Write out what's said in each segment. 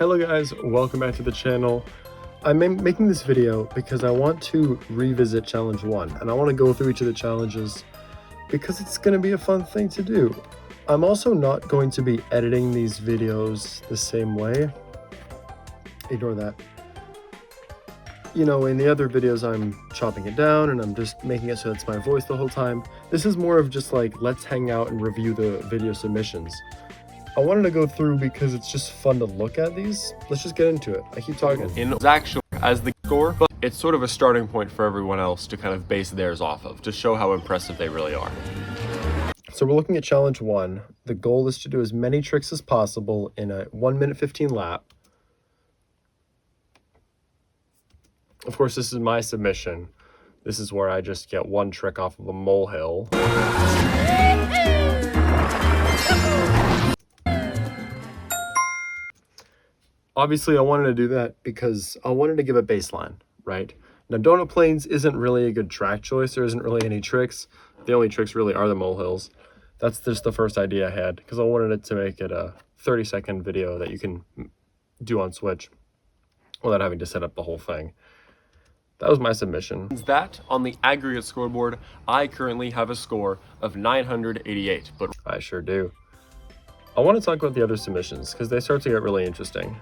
Hello guys, welcome back to the channel. I'm making this video because I want to revisit challenge 1 and I want to go through each of the challenges because it's going to be a fun thing to do. I'm also not going to be editing these videos the same way. Ignore that. You know, in the other videos I'm chopping it down and I'm just making it so it's my voice the whole time. This is more of just like, let's hang out and review the video submissions. I wanted to go through because it's just fun to look at these. Let's just get into it. I keep talking. It's actually as the score, but it's sort of a starting point for everyone else to kind of base theirs off of, to show how impressive they really are. So we're looking at challenge 1. The goal is to do as many tricks as possible in a 1 minute 15 lap. Of course, this is my submission. This is where I just get one trick off of a molehill. Obviously, I wanted to do that because I wanted to give a baseline, right? Now, Donut Plains isn't really a good track choice. There isn't really any tricks. The only tricks really are the molehills. That's just the first idea I had because I wanted it to make it a 30-second video that you can do on Switch without having to set up the whole thing. That was my submission. That, on the aggregate scoreboard, I currently have a score of 988, but I sure do. I want to talk about the other submissions because they start to get really interesting.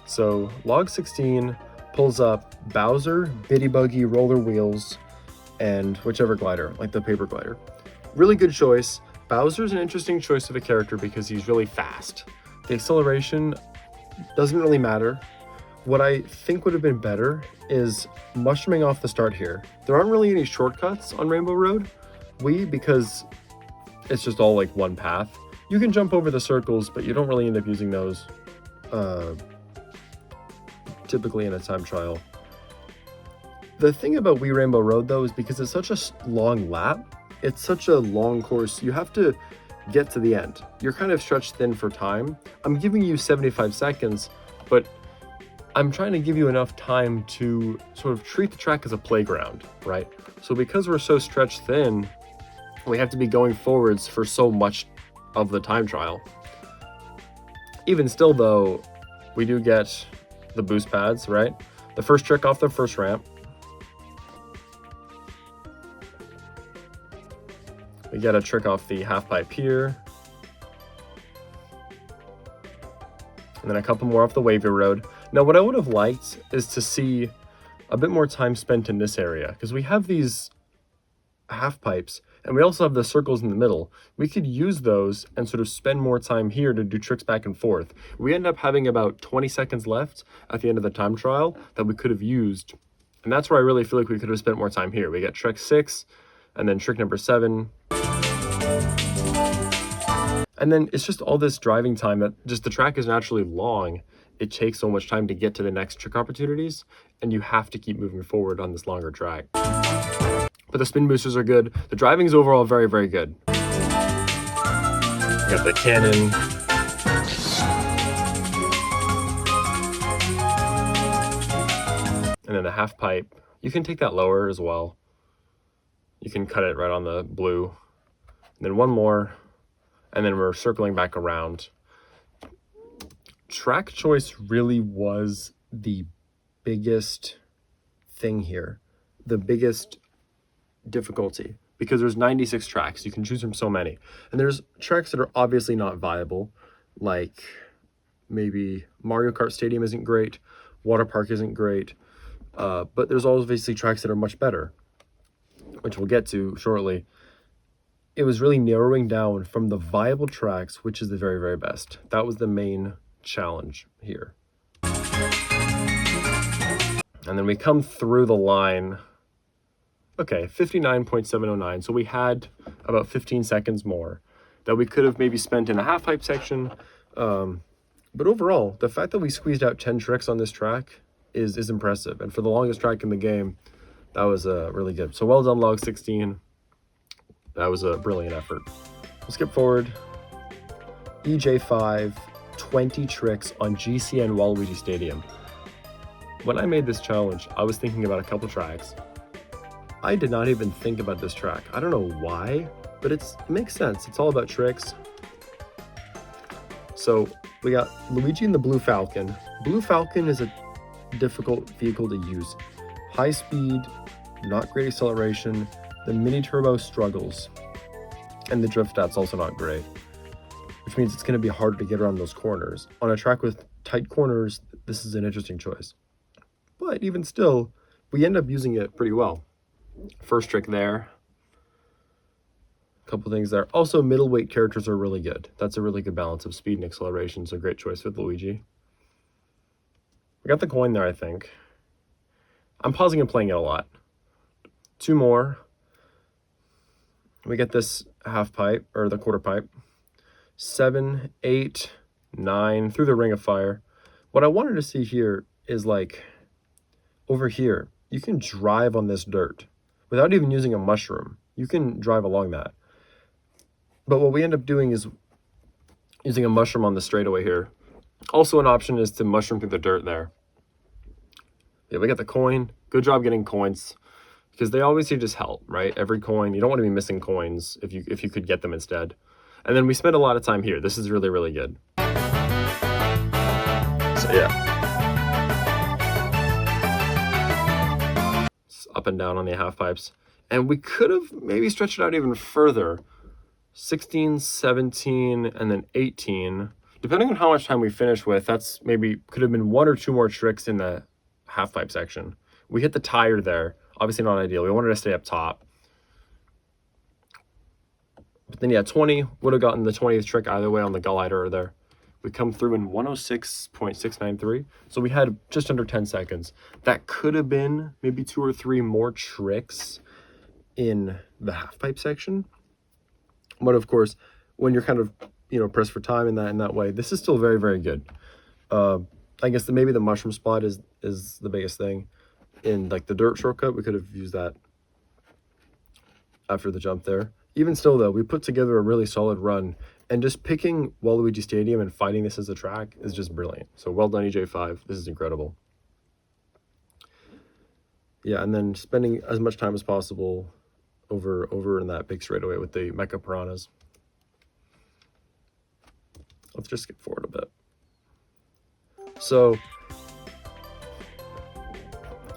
So log 16 pulls up Bowser, Bitty Buggy, Roller Wheels, and whichever glider, like the paper glider. Really good choice. Bowser's an interesting choice of a character because he's really fast. The acceleration doesn't really matter. What I think would have been better is mushrooming off the start here. There aren't really any shortcuts on Rainbow Road Wii because it's just all like one path. You can jump over the circles, but you don't really end up using those typically in a time trial. The thing about Wii Rainbow Road though is because it's such a long lap, it's such a long course, you have to get to the end. You're kind of stretched thin for time. I'm giving you 75 seconds, but I'm trying to give you enough time to sort of treat the track as a playground, right? So because we're so stretched thin, we have to be going forwards for so much of the time trial. Even still though, we do get the boost pads, right? The first trick off the first ramp. We get a trick off the half pipe here. And then a couple more off the wavy road. Now what I would have liked is to see a bit more time spent in this area because we have these half pipes and we also have the circles in the middle. We could use those and sort of spend more time here to do tricks back and forth. We end up having about 20 seconds left at the end of the time trial that we could have used. And that's where I really feel like we could have spent more time here. We get trick 6 and then trick number 7. And then it's just all this driving time that just the track is naturally long. It takes so much time to get to the next trick opportunities and you have to keep moving forward on this longer track. But the spin boosters are good. The driving is overall very, very good. You got the cannon. And then the half pipe. You can take that lower as well. You can cut it right on the blue. And then one more. And then we're circling back around. Track choice really was the biggest thing here. The biggest difficulty because there's 96 tracks. You can choose from so many. And there's tracks that are obviously not viable, like maybe Mario Kart Stadium isn't great, Water Park isn't great, but there's obviously tracks that are much better, which we'll get to shortly. It was really narrowing down from the viable tracks, which is the very, very best. That was the main challenge here. And then we come through the line. Okay, 59.709. So we had about 15 seconds more that we could have maybe spent in a half pipe section. But overall, the fact that we squeezed out 10 tricks on this track is impressive. And for the longest track in the game, that was really good. So well done, Log 16. That was a brilliant effort. We'll skip forward. EJ5, 20 tricks on GCN Waluigi Stadium. When I made this challenge, I was thinking about a couple tracks. I did not even think about this track. I don't know why, but it makes sense. It's all about tricks. So we got Luigi and the Blue Falcon. Blue Falcon is a difficult vehicle to use. High speed, not great acceleration. The mini turbo struggles. And the drift stat's also not great, which means it's going to be harder to get around those corners. On a track with tight corners, this is an interesting choice. But even still, we end up using it pretty well. First trick there. A couple things there. Also, middleweight characters are really good. That's a really good balance of speed and acceleration. So great choice with Luigi. We got the coin there, I think. I'm pausing and playing it a lot. 2 more. We get this half pipe, or the quarter pipe. 7, 8, 9, through the ring of fire. What I wanted to see here is like, over here, you can drive on this dirt without even using a mushroom. You can drive along that. But what we end up doing is using a mushroom on the straightaway here. Also an option is to mushroom through the dirt there. Yeah, we got the coin. Good job getting coins, because they obviously just help, right? Every coin, you don't want to be missing coins if you could get them instead. And then we spent a lot of time here. This is really, really good. So yeah. It's up and down on the half pipes. And we could have maybe stretched it out even further. 16, 17, and then 18. Depending on how much time we finish with, that's maybe could have been 1 or 2 more tricks in the half pipe section. We hit the tire there. Obviously not ideal. We wanted to stay up top. But then yeah, 20 would have gotten the 20th trick either way on the glider there. We come through in 106.693. So we had just under 10 seconds. That could have been maybe 2 or 3 more tricks in the half pipe section. But of course, when you're kind of, pressed for time in that way, this is still very, very good. I guess maybe the mushroom spot is the biggest thing. In like the dirt shortcut, we could have used that after the jump there. Even still though, we put together a really solid run, and just picking Waluigi Stadium and fighting this as a track is just brilliant. So well done, EJ5. This is incredible. Yeah, and then spending as much time as possible over in that big straightaway with the Mecha Piranhas. Let's just skip forward a bit. So,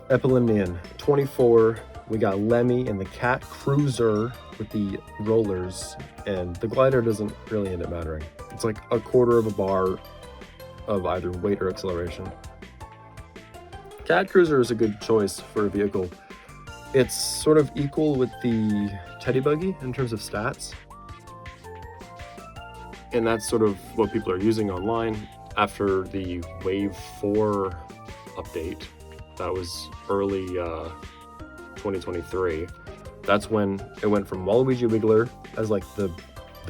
Epilimnian, 24. We got Lemmy and the Cat Cruiser with the rollers, and the glider doesn't really end up mattering. It's like a quarter of a bar of either weight or acceleration. Cat Cruiser is a good choice for a vehicle. It's sort of equal with the Teddy Buggy in terms of stats. And that's sort of what people are using online after the Wave 4 update. That was early 2023. That's when it went from Waluigi Wiggler as like the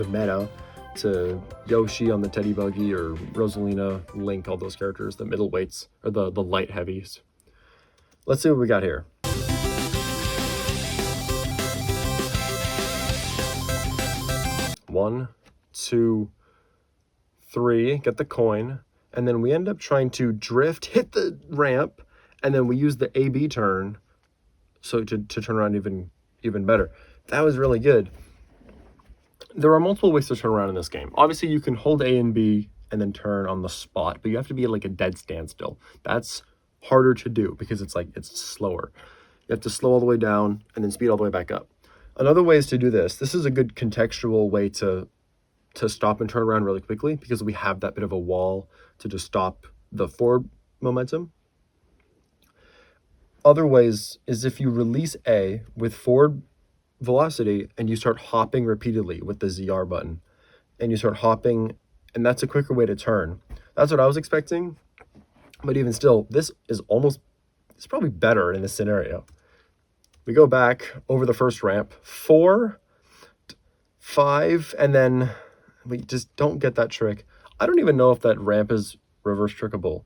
meta to Yoshi on the Teddy Buggy, or Rosalina, Link, all those characters, the middleweights, or the light heavies. Let's see what we got here. One, 2, 3, get the coin, and then we end up trying to drift, hit the ramp, and then we use the A-B turn so to turn around even better. That was really good. There are multiple ways to turn around in this game. Obviously, you can hold A and B and then turn on the spot, but you have to be at like a dead standstill. That's harder to do because it's slower. You have to slow all the way down and then speed all the way back up. Another way is to do this. This is a good contextual way to stop and turn around really quickly, because we have that bit of a wall to just stop the forward momentum. Other ways is if you release A with forward velocity and you start hopping repeatedly with the ZR button, and you start hopping, and that's a quicker way to turn. That's what I was expecting, but even still, it's probably better in this scenario. We go back over the first ramp, 4, 5, and then we just don't get that trick. I don't even know if that ramp is reverse trickable.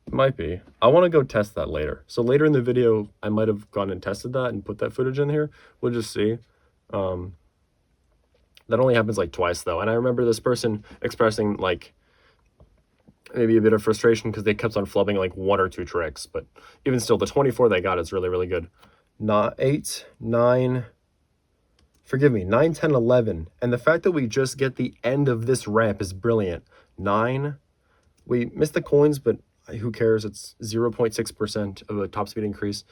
It might be. I want to go test that later. So later in the video, I might have gone and tested that and put that footage in here. We'll just see. That only happens like twice though. And I remember this person expressing like maybe a bit of frustration because they kept on flubbing like 1 or 2 tricks. But even still, the 24 they got is really, really good. Not 8, 9, forgive me, 9, 10, 11. And the fact that we just get the end of this ramp is brilliant. 9. We missed the coins, but who cares? It's 0.6% of a top speed increase.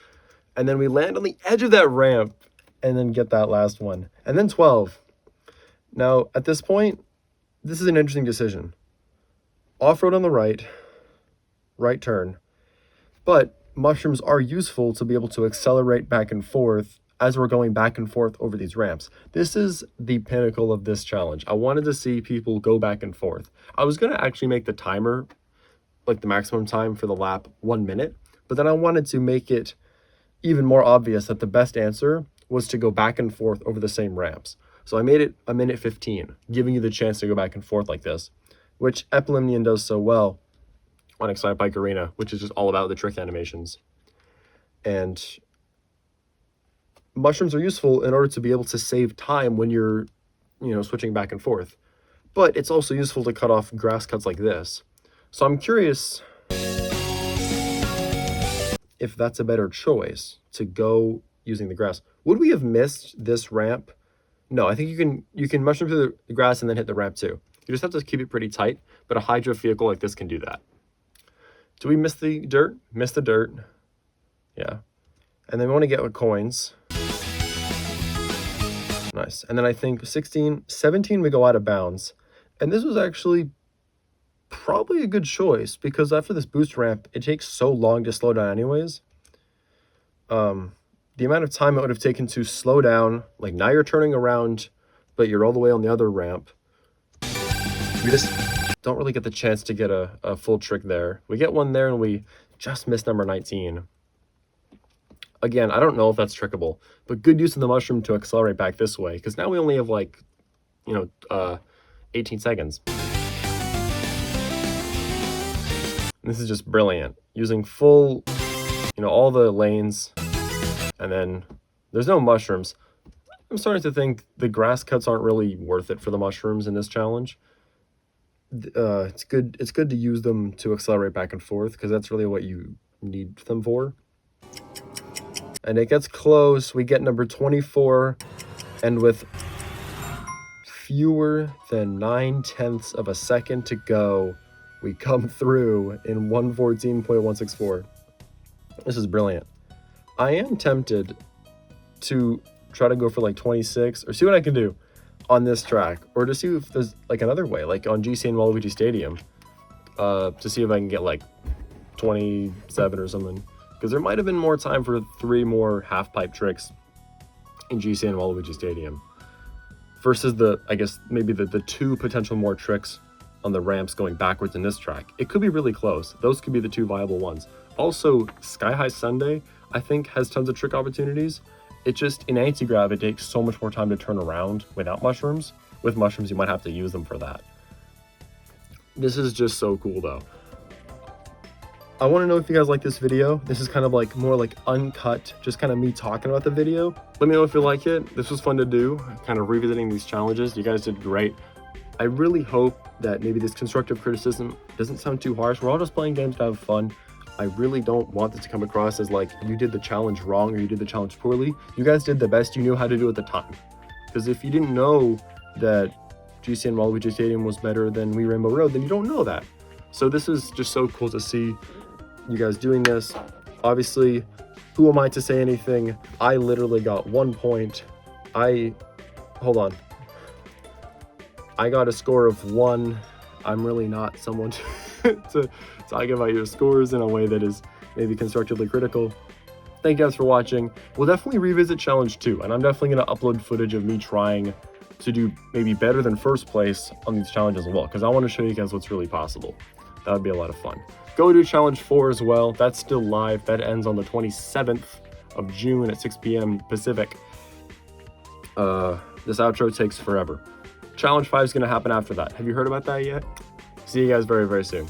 And then we land on the edge of that ramp and then get that last one. And then 12. Now, at this point, this is an interesting decision. Off-road on the right turn. But mushrooms are useful to be able to accelerate back and forth as we're going back and forth over these ramps. This is the pinnacle of this challenge. I wanted to see people go back and forth. I was going to actually make the timer, like the maximum time for the lap, 1 minute, but then I wanted to make it even more obvious that the best answer was to go back and forth over the same ramps. So I made it 1:15, giving you the chance to go back and forth like this, which Epilimnion does so well on Excite Bike Arena, which is just all about the trick animations. And mushrooms are useful in order to be able to save time when you're, switching back and forth. But it's also useful to cut off grass cuts like this. So I'm curious if that's a better choice to go using the grass. Would we have missed this ramp? No, I think you can mushroom through the grass and then hit the ramp too. You just have to keep it pretty tight, but a Hydro vehicle like this can do that. Do we miss the dirt? Miss the dirt. Yeah. And then we want to get with coins. Nice. And then I think 16, 17 we go out of bounds. And this was actually probably a good choice because after this boost ramp, it takes so long to slow down anyways. The amount of time it would have taken to slow down, like now you're turning around, but you're all the way on the other ramp. We just don't really get the chance to get a full trick there. We get one there and we just missed number 19. Again, I don't know if that's trickable, but good use of the mushroom to accelerate back this way, because now we only have 18 seconds. This is just brilliant. Using full, all the lanes, and then there's no mushrooms. I'm starting to think the grass cuts aren't really worth it for the mushrooms in this challenge. It's good to use them to accelerate back and forth, because that's really what you need them for. And it gets close. We get number 24, and with fewer than 9/10 of a second to go, we come through in 1:14.164. This is brilliant. I am tempted to try to go for 26 or see what I can do on this track, or to see if there's another way, like on GC and Waluigi Stadium, to see if I can get 27 or something, because there might have been more time for 3 more half pipe tricks in GC and Waluigi Stadium versus maybe the 2 potential more tricks on the ramps going backwards in this track. It could be really close. Those could be the 2 viable ones. Also, Sky High Sunday, I think, has tons of trick opportunities. It just, in anti-grav, it takes so much more time to turn around without mushrooms. With mushrooms, you might have to use them for that. This is just so cool, though. I want to know if you guys like this video. This is kind of more uncut, just kind of me talking about the video. Let me know if you like it. This was fun to do, kind of revisiting these challenges. You guys did great. I really hope that maybe this constructive criticism doesn't sound too harsh. We're all just playing games to have fun. I really don't want this to come across as you did the challenge wrong or you did the challenge poorly. You guys did the best you knew how to do at the time. Because if you didn't know that GC and Waluigi Stadium was better than Wii Rainbow Road, then you don't know that. So this is just so cool to see you guys doing this. Obviously, who am I to say anything? I literally got 1 point. Hold on. I got a score of 1. I'm really not someone to talk about your scores in a way that is maybe constructively critical. Thank you guys for watching. We'll definitely revisit challenge 2, and I'm definitely going to upload footage of me trying to do maybe better than first place on these challenges as well, because I want to show you guys what's really possible. That would be a lot of fun. Go do challenge 4 as well. That's still live. That ends on the 27th of June at 6 p.m. Pacific. This outro takes forever. Challenge 5 is going to happen after that. Have you heard about that yet? See you guys very, very soon.